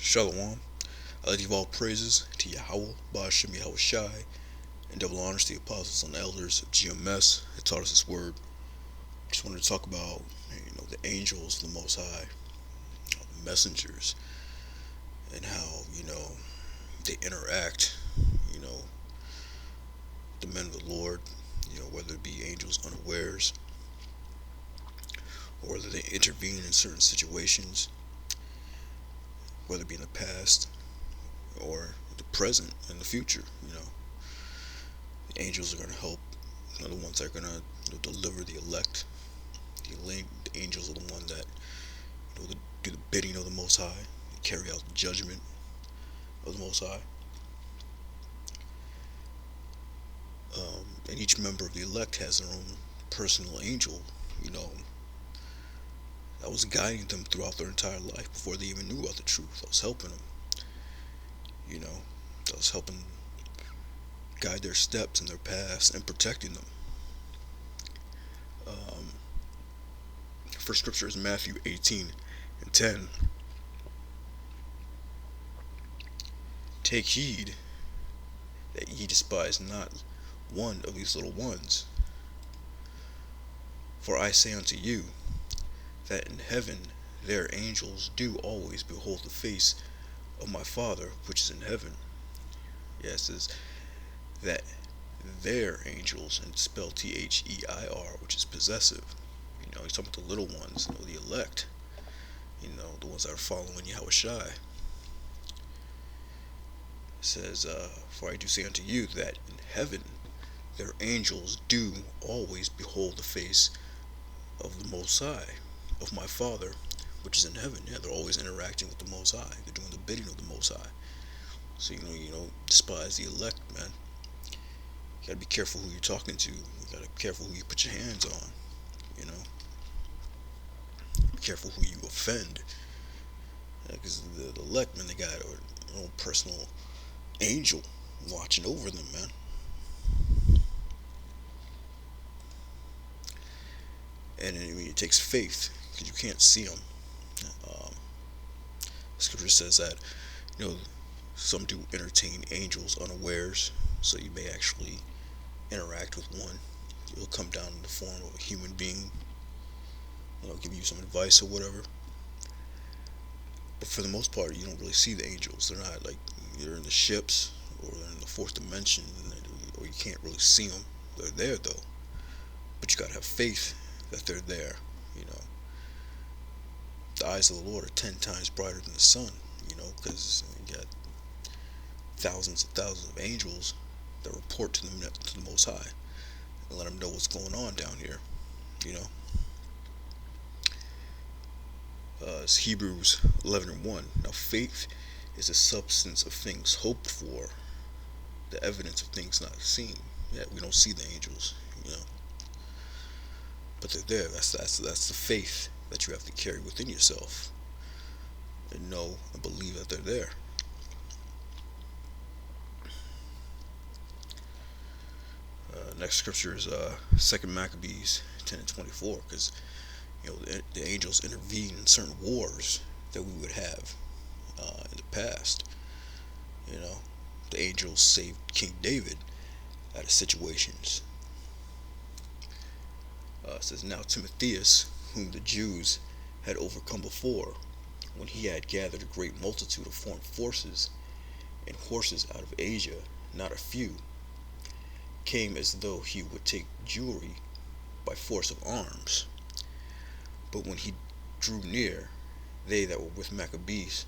Shalom. I give all praises to Yahweh, Ba'ashem Yahweh Shai, and double honors to the apostles and elders of GMS that taught us this word. Just wanted to talk about, the angels of the Most High, the messengers, and how, they interact, you know, the men of the Lord, whether it be angels unawares, or whether they intervene in certain situations, whether it be in the past or the present and the future. The angels are going to help. The ones that are going to deliver the elect. The angels are the one that do the bidding of the Most High, carry out the judgment of the Most High. And each member of the elect has their own personal angel, that was guiding them throughout their entire life before they even knew about the truth. That was helping them, that was helping guide their steps and their paths and protecting them. First scripture is Matthew 18:10. Take heed that ye despise not one of these little ones. For I say unto you, that in heaven their angels do always behold the face of my Father which is in heaven. Yes, it says that their angels, and it's spelled Their, which is possessive. He's talking about the little ones, the elect, the ones that are following Yahweh Shai. It says, for I do say unto you that in heaven their angels do always behold the face of the Most High, of my Father, which is in heaven. Yeah, they're always interacting with the Most High. They're doing the bidding of the Most High. So, you don't despise the elect, man. You gotta be careful who you're talking to. You gotta be careful who you put your hands on. Be careful who you offend. Because the elect, man, they got their own personal angel watching over them, man. And it takes faith, because you can't see them. Scripture says that, some do entertain angels unawares, so you may actually interact with one. It'll come down in the form of a human being, give you some advice or whatever. But for the most part, you don't really see the angels. They're not like they're in the ships or they're in the fourth dimension, or you can't really see them. They're there though, but you gotta have faith that they're there. The eyes of the Lord are 10 times brighter than the sun. Because you got thousands and thousands of angels that report to the Most High and let them know what's going on down here. It's Hebrews 11:1. Now faith is the substance of things hoped for, the evidence of things not seen. Yeah, we don't see the angels, but they're there. That's the faith that you have to carry within yourself and know and believe that they're there. Next scripture is 2 Maccabees 10:24, because the angels intervene in certain wars that we would have in the past. The angels saved King David out of situations. It says, now Timotheus, whom the Jews had overcome before, when he had gathered a great multitude of foreign forces and horses out of Asia, not a few, came as though he would take Jewry by force of arms. But when he drew near, they that were with Maccabees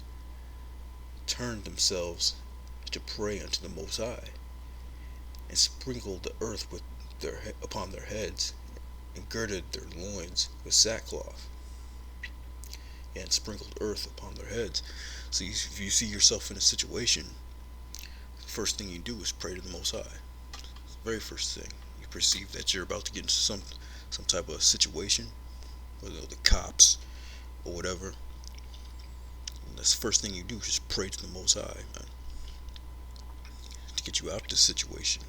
turned themselves to pray unto the Most High, and sprinkled the earth upon their heads, and girded their loins with sackcloth, and sprinkled earth upon their heads. So if you see yourself in a situation, the first thing you do is pray to the Most High. It's the very first thing. You perceive that you're about to get into some type of situation, whether the cops or whatever. And that's the first thing you do is just pray to the Most High, man, to get you out of this situation.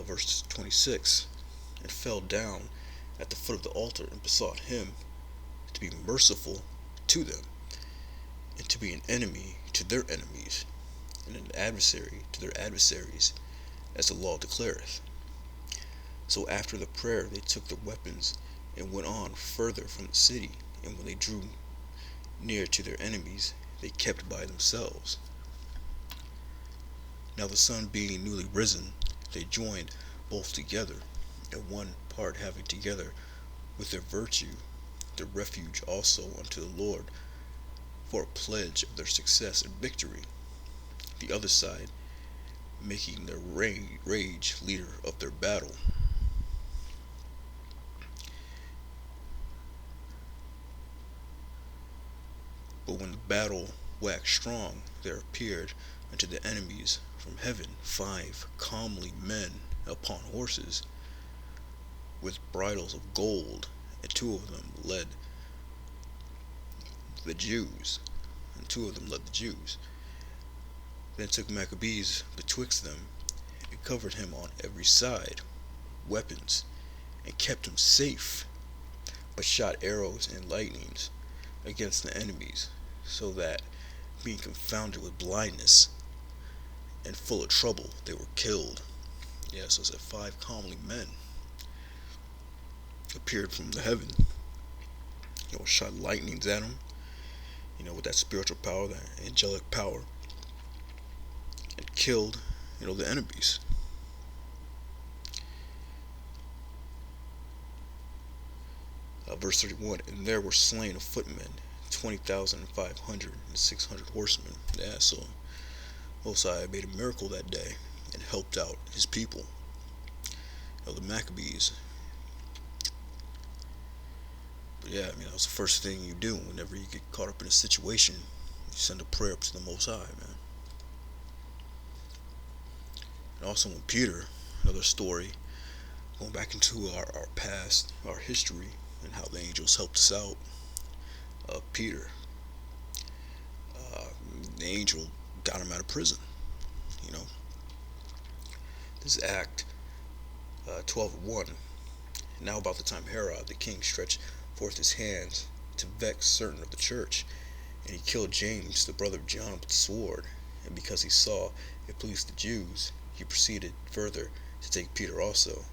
Verse 26, and fell down at the foot of the altar and besought him to be merciful to them, and to be an enemy to their enemies, and an adversary to their adversaries, as the law declareth. So after the prayer they took their weapons and went on further from the city, and when they drew near to their enemies, they kept by themselves. Now the sun being newly risen, they joined both together, and one part having together with their virtue their refuge also unto the Lord, for a pledge of their success and victory, the other side making their rage leader of their battle. But when the battle waxed strong, there appeared unto the enemies from heaven 5 comely men upon horses, with bridles of gold, and the Jews, two of them led the Jews. Then took Maccabees betwixt them, and covered him on every side, weapons, and kept him safe, but shot arrows and lightnings against the enemies, so that, being confounded with blindness and full of trouble, they were killed. Yeah, so it said 5 comely men appeared from the heaven, shot lightnings at them, with that spiritual power, that angelic power, and killed, the enemies. Verse 31, and there were slain of footmen 20,500 and 600 horsemen. Yeah, so Hosea made a miracle that day and helped out his people. The Maccabees. But yeah, that was the first thing you do whenever you get caught up in a situation. You send a prayer up to the Most High, man. And also when Peter, another story, going back into our past, our history, and how the angels helped us out. Peter, the angel got him out of prison. This Act 12:1. Now about the time Herod the king stretched forth his hands to vex certain of the church, and he killed James the brother of John with the sword. And because he saw it pleased the Jews, he proceeded further to take Peter also.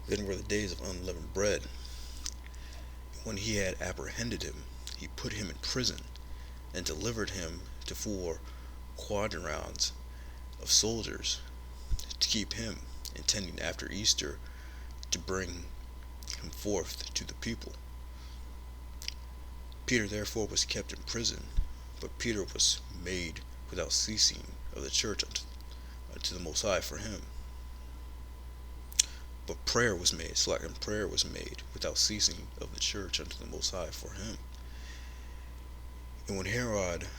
Then were the days of unleavened bread. When he had apprehended him, he put him in prison, and delivered him to 4 quadrants of soldiers to keep him, intending after Easter to bring him forth to the people. Peter therefore was kept in prison, but Peter was made without ceasing of the church unto the Most High for him. But prayer was made without ceasing of the church unto the Most High for him. And when Herod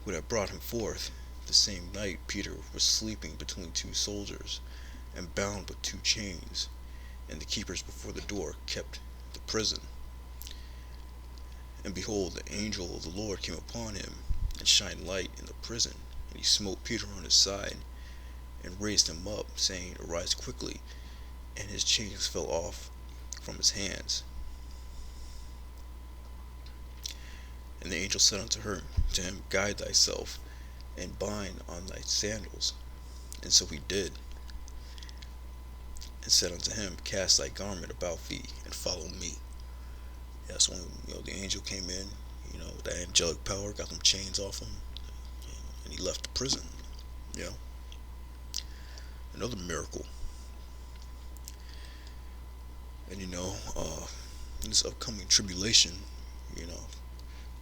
would have brought him forth, the same night Peter was sleeping between 2 soldiers, and bound with 2 chains, and the keepers before the door kept the prison. And behold, the angel of the Lord came upon him, and shined light in the prison, and he smote Peter on his side, and raised him up, saying, Arise quickly. And his chains fell off from his hands. And the angel said unto him, Guide thyself, and bind on thy sandals. And so he did. And said unto him, Cast thy garment about thee, and follow me. That's when the angel came in, with that angelic power, got them chains off him, and he left the prison. Another miracle. And in this upcoming tribulation,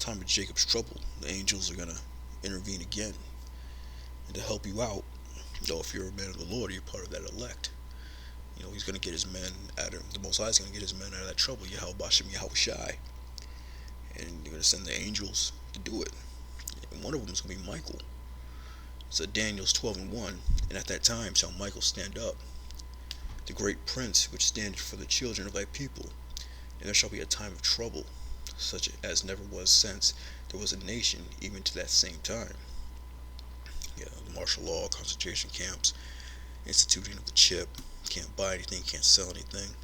time of Jacob's trouble, the angels are gonna intervene again, and to help you out. If you're a man of the Lord, you're part of that elect. He's gonna get his men the Most High is gonna get his men out of that trouble. Yahweh Bashem Yahweh Shai, and you're gonna send the angels to do it. And one of them is gonna be Michael. So Daniel's 12:1, and at that time shall Michael stand up, the great prince which standeth for the children of thy people, and there shall be a time of trouble, such as never was since there was a nation, even to that same time. The martial law, concentration camps, instituting of the chip, can't buy anything, can't sell anything.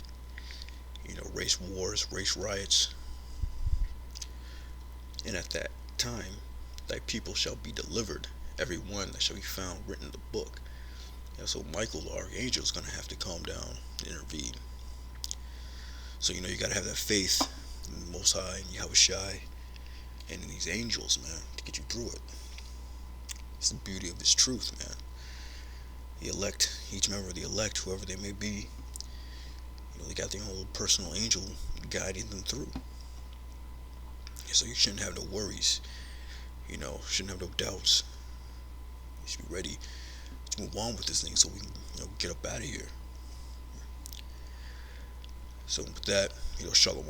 Race wars, race riots, And at that time, thy people shall be delivered, every one that shall be found written in the book. And so Michael, the archangel, is going to have to calm down and intervene. So, you got to have that faith in the Most High and Yahweh Shai and in these angels, man, to get you through it. It's the beauty of this truth, man. The elect, each member of the elect, whoever they may be, they got their own little personal angel guiding them through. So you shouldn't have no worries, shouldn't have no doubts. You should be ready to move on with this thing so we can, get up out of here. So with that, shalom.